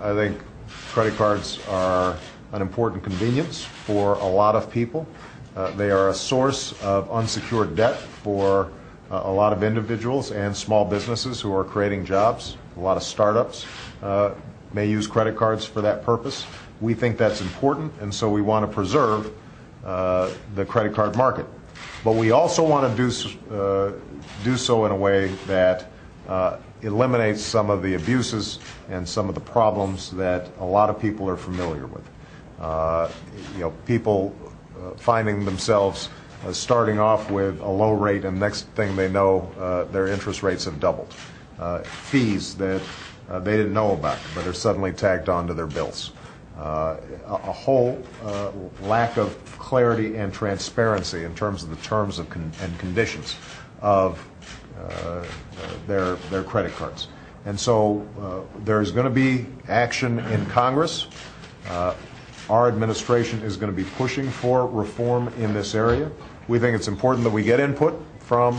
I think credit cards are an important convenience for a lot of people. They are a source of unsecured debt for a lot of individuals and small businesses who are creating jobs. A lot of startups may use credit cards for that purpose. We think that's important, and so we want to preserve the credit card market. But we also want to do so in a way that eliminates some of the abuses and some of the problems that a lot of people are familiar with. People finding themselves starting off with a low rate, and next thing they know, their interest rates have doubled. Fees that they didn't know about, but are suddenly tagged onto their bills. A whole lack of clarity and transparency in terms of the terms of and conditions of their credit cards. And so there's going to be action in Congress. Our administration is going to be pushing for reform in this area. We think it's important that we get input from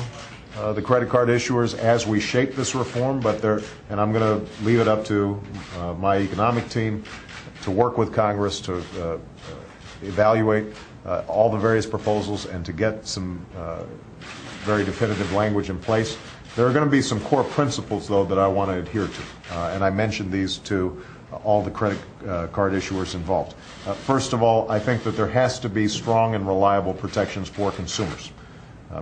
the credit card issuers as we shape this reform, and I'm going to leave it up to my economic team to work with Congress to evaluate all the various proposals and to get some very definitive language in place. There are going to be some core principles, though, that I want to adhere to, and I mentioned these to all the credit card issuers involved. First of all, I think that there has to be strong and reliable protections for consumers.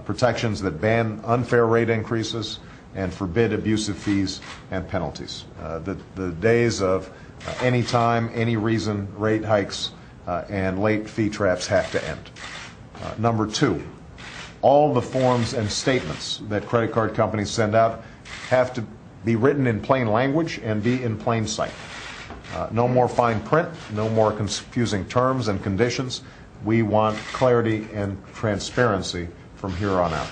Protections that ban unfair rate increases and forbid abusive fees and penalties. The days of any time, any reason rate hikes and late fee traps have to end. Number two, all the forms and statements that credit card companies send out have to be written in plain language and be in plain sight. No more fine print, no more confusing terms and conditions. We want clarity and transparency from here on out.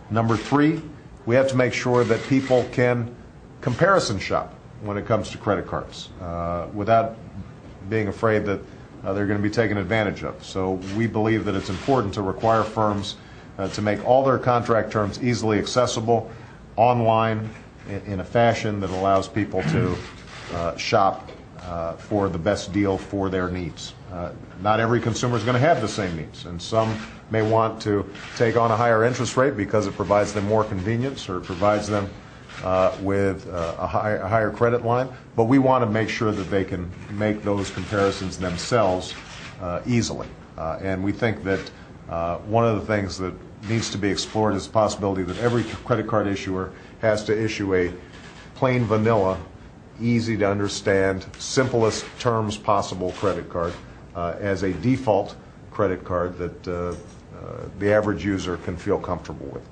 Number three, we have to make sure that people can comparison shop when it comes to credit cards without being afraid that they're going to be taken advantage of. So we believe that it's important to require firms to make all their contract terms easily accessible online in a fashion that allows people to shop for the best deal for their needs. Not every consumer is going to have the same needs, and some may want to take on a higher interest rate because it provides them more convenience or it provides them with a higher credit line, but we want to make sure that they can make those comparisons themselves easily. And we think that one of the things that needs to be explored is the possibility that every credit card issuer has to issue a plain vanilla, easy to understand, simplest terms possible credit card as a default credit card that the average user can feel comfortable with.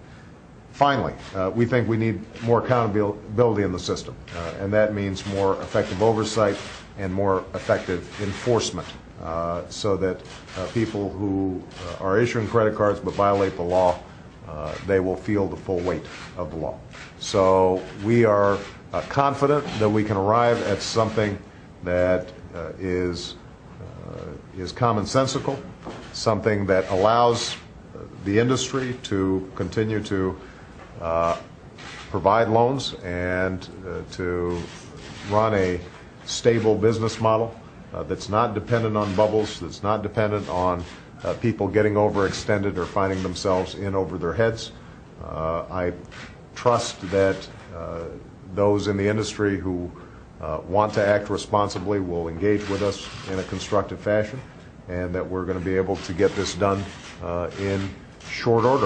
Finally, we think we need more accountability in the system, and that means more effective oversight and more effective enforcement so that people who are issuing credit cards but violate the law, they will feel the full weight of the law. So we are confident that we can arrive at something that is commonsensical, something that allows the industry to continue to provide loans and to run a stable business model that's not dependent on bubbles, that's not dependent on people getting overextended or finding themselves in over their heads. I trust that those in the industry who want to act responsibly will engage with us in a constructive fashion, and that we're going to be able to get this done in short order.